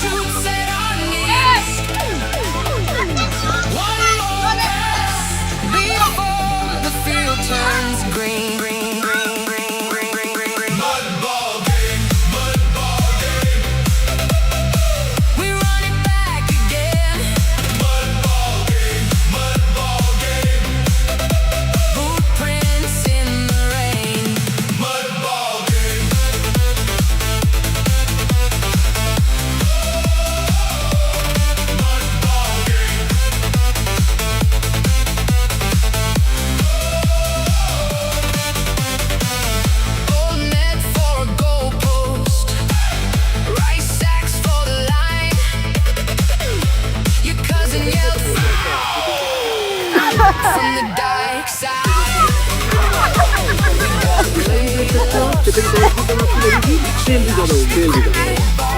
shoots at our knees. One more pass before the field turns green. Mudball game, mudball game. We run it back again. Mudball game, mudball game. Footprints in the rain. Mudball game. Mudball game. Old net for a goalpost. Rice sacks for the line. Your cousin yelled from the dark side. We won't play. Czy tego nie widzą na telewizji? Przyjemnie gadał, przyjemnie gadał.